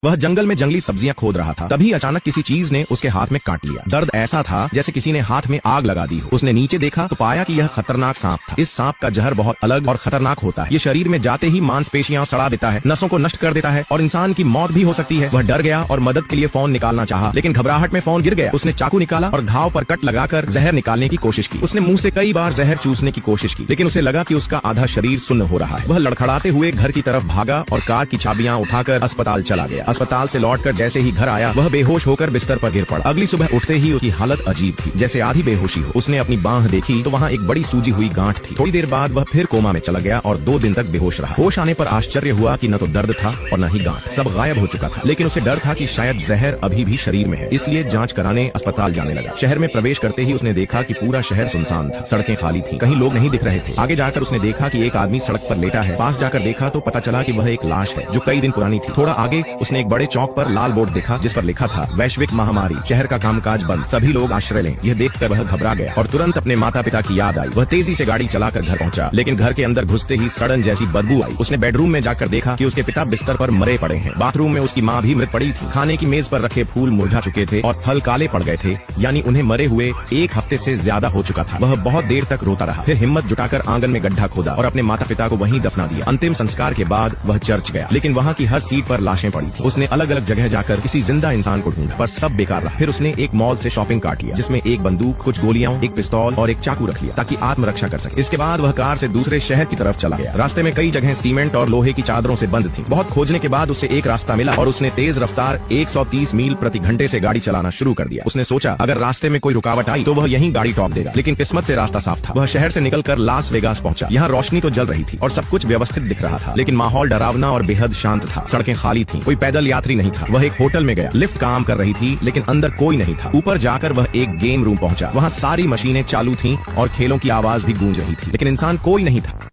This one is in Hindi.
वह जंगल में जंगली सब्जियां खोद रहा था, तभी अचानक किसी चीज ने उसके हाथ में काट लिया। दर्द ऐसा था जैसे किसी ने हाथ में आग लगा दी हो। उसने नीचे देखा तो पाया कि यह खतरनाक सांप था। इस सांप का जहर बहुत अलग और खतरनाक होता है। ये शरीर में जाते ही मांसपेशियां सड़ा देता है, नसों को नष्ट कर देता है और इंसान की मौत भी हो सकती है। वह डर गया और मदद के लिए फोन निकालना चाहा, लेकिन घबराहट में फोन गिर गया। उसने चाकू निकाला और घाव पर कट लगाकर जहर निकालने की कोशिश की। उसने मुंह से कई बार जहर चूसने की कोशिश की, लेकिन उसे लगा कि उसका आधा शरीर सुन्न हो रहा है। वह लड़खड़ाते हुए घर की तरफ भागा और कार की चाबियां उठाकर अस्पताल चला गया। अस्पताल से लौटकर जैसे ही घर आया, वह बेहोश होकर बिस्तर पर गिर पड़ा। अगली सुबह उठते ही उसकी हालत अजीब थी, जैसे आधी बेहोशी हो। उसने अपनी बांह देखी तो वहाँ एक बड़ी सूजी हुई गांठ थी। थोड़ी देर बाद वह फिर कोमा में चला गया और 2 दिन तक बेहोश रहा। होश आने पर आश्चर्य हुआ कि न तो दर्द था और न ही गांठ, सब गायब हो चुका था। लेकिन उसे डर था कि शायद जहर अभी भी शरीर में है, इसलिए जांच कराने अस्पताल जाने लगा। शहर में प्रवेश करते ही उसने देखा कि पूरा शहर सुनसान था, सड़कें खाली थी, कहीं लोग नहीं दिख रहे थे। आगे जाकर उसने देखा कि एक आदमी सड़क पर लेटा है। पास जाकर देखा तो पता चला कि वह एक लाश है जो कई दिन पुरानी थी। थोड़ा आगे उसने एक बड़े चौक पर लाल बोर्ड देखा जिस पर लिखा था वैश्विक महामारी, शहर का कामकाज बंद, सभी लोग आश्रय लें। यह देखकर वह घबरा गया और तुरंत अपने माता पिता की याद आई। वह तेजी से गाड़ी चलाकर घर पहुंचा, लेकिन घर के अंदर घुसते ही सड़न जैसी बदबू आई। उसने बेडरूम में जाकर देखा कि उसके पिता बिस्तर पर मरे पड़े हैं। बाथरूम में उसकी माँ भी मृत पड़ी थी। खाने की मेज पर रखे फूल मुरझा चुके थे और फल काले पड़ गए थे, यानी उन्हें मरे हुए 1 हफ्ते से ज्यादा हो चुका था। वह बहुत देर तक रोता रहा, फिर हिम्मत जुटाकर आंगन में गड्ढा खोदा और अपने माता पिता को वहीं दफना दिया। अंतिम संस्कार के बाद वह चर्च गया, लेकिन वहाँ की हर सीट पर लाशें पड़ी थी। उसने अलग अलग जगह जाकर किसी जिंदा इंसान को ढूंढा, पर सब बेकार रहा। फिर उसने एक मॉल से शॉपिंग कार्ट लिया, जिसमें एक बंदूक, कुछ गोलियां, एक पिस्तौल और एक चाकू रख लिया ताकि आत्मरक्षा कर सके। इसके बाद वह कार से दूसरे शहर की तरफ चला गया। रास्ते में कई जगह सीमेंट और लोहे की चादरों से बंद थी। बहुत खोजने के बाद उसे एक रास्ता मिला और उसने तेज रफ्तार 130 मील प्रति घंटे से गाड़ी चलाना शुरू कर दिया। उसने सोचा अगर रास्ते में कोई रुकावट आई तो वह यहीं गाड़ी टॉप देगा, लेकिन किस्मत से रास्ता साफ था। वह शहर से निकलकर लास वेगास पहुंचा। यहाँ रोशनी तो जल रही थी और सब कुछ व्यवस्थित दिख रहा था, लेकिन माहौल डरावना और बेहद शांत था। सड़कें खाली थीं, कोई पैदल यात्री नहीं था। वह एक होटल में गया, लिफ्ट काम कर रही थी, लेकिन अंदर कोई नहीं था। ऊपर जाकर वह एक गेम रूम पहुंचा। वहाँ सारी मशीनें चालू थीं और खेलों की आवाज भी गूंज रही थी, लेकिन इंसान कोई नहीं था।